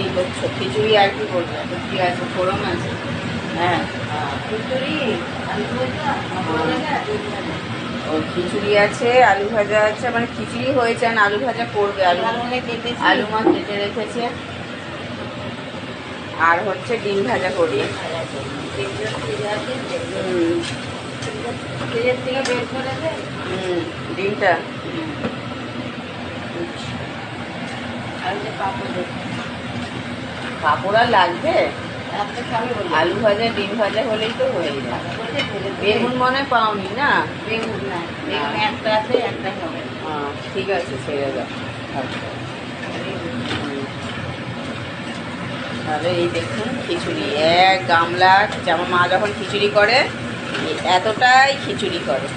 খিচুড়ি করছো, খিচুড়ি আর কি করবে? কি আছে, ফোড়ন আছে? হ্যাঁ, খিচুড়ি আলু ভাজা ও খিচুড়ি আছে, আলু ভাজা আছে, মানে খিচুড়ি হয়েছে আর আলু ভাজা করবে। আলু কেটেছি আলু মাছ কেটে রেখেছে, আর হচ্ছে ডিম ভাজা করবে। ফ্রিজের থেকে বের করে দে। ডিমটা আর যে পাপড় দে। কাপড় আর লাগবে? রাত্রে খাবে বলে আলু ভাজা ডিম ভাজা হলেই তো হয়ে যায়। বেগুন মনে হয় পাওনি না? বেগুন না, বেগুন একটা আছে, একটা হবে। ঠিক আছে, ছেড়ে দাও। আচ্ছা, তাহলে এই দেখুন খিচুড়ি এক গামলা। আমার মা যখন খিচুড়ি করে এতটাই খিচুড়ি করে,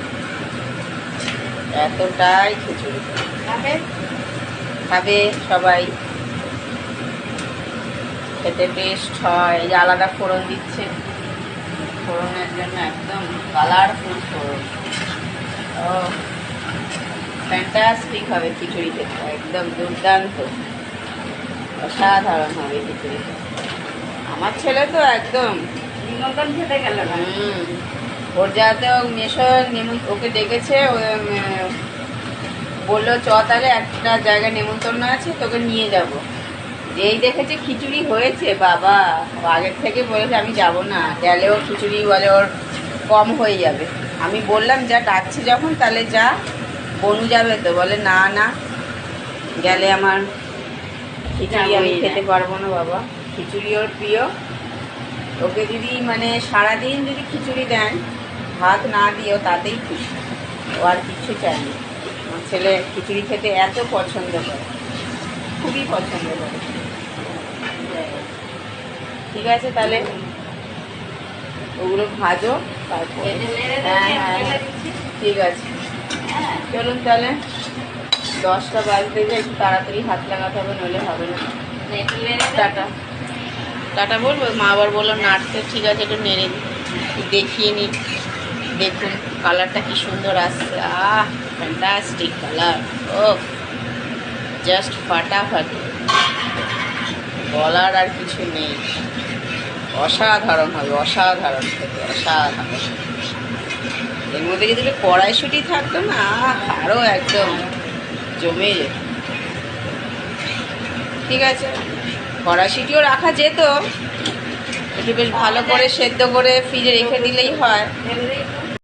এতটাই খিচুড়ি করে। খাবে? খাবে সবাই, খেতে টেস্ট হয়। এই যে আলাদা ফোড়ন দিচ্ছে, ফোড়নের জন্য একদম কালারফুল ফোড়ন। ও ফ্যান্টাস্টিক হবে খিচুড়ি খেতে, একদম দুর্দান্ত, অসাধারণ হবে খিচুড়ি। আমার ছেলে তো একদম নিমন্ত্রণ খেতে গেল না। ওর যাতে মেশো ওকে ডেকেছে, বললো চ তাহলে একটা জায়গায় নেমন্তন্ন আছে, তোকে নিয়ে যাব। যেই দেখেছে খিচুড়ি হয়েছে, বাবা আগের থেকে বলেছে আমি যাব না, গেলেও খিচুড়ি বলে ওর কম হয়ে যাবে। আমি বললাম যা ডাকছি যখন তাহলে যা, বনু যাবে তো? বলে না না, গেলে আমার খিচুড়ি আমি খেতে পারবো না বাবা। খিচুড়ি ওর প্রিয়। ওকে যদি মানে সারাদিন যদি খিচুড়ি দেন, ভাত না দিয়েও তাতেই খুশি, ও আর কিচ্ছু চায় না। আমার ছেলে খিচুড়ি খেতে এত পছন্দ করে, খুবই পছন্দ করে। ঠিক আছে, তাহলে ওগুলো ভাজো, তারপরে হ্যাঁ হ্যাঁ ঠিক আছে। চলুন তাহলে, 10টা বাজতে যে একটু তাড়াতাড়ি হাত লাগাতে হবে, নইলে হবে না। টাটা টাটা বলবো, মা আবার বললো নাড়তে। ঠিক আছে, একটু নেড়ে দেখিয়ে নিই। দেখুন কালারটা কি সুন্দর আসছে, ফ্যান্টাস্টিক কালার। ও জাস্ট ফাটাফাটি, বলার আর কিছু নেই। অসাধারণ হবে, অসাধারণ খেতে, অসাধারণ। এর মধ্যে যদি কড়াইশুঁটি থাকতো না, আরও একদম জমে যেত। ঠিক আছে, কড়াইশুঁটিও রাখা যেত, একটু বেশ ভালো করে সেদ্ধ করে ফ্রিজে রেখে দিলেই হয়।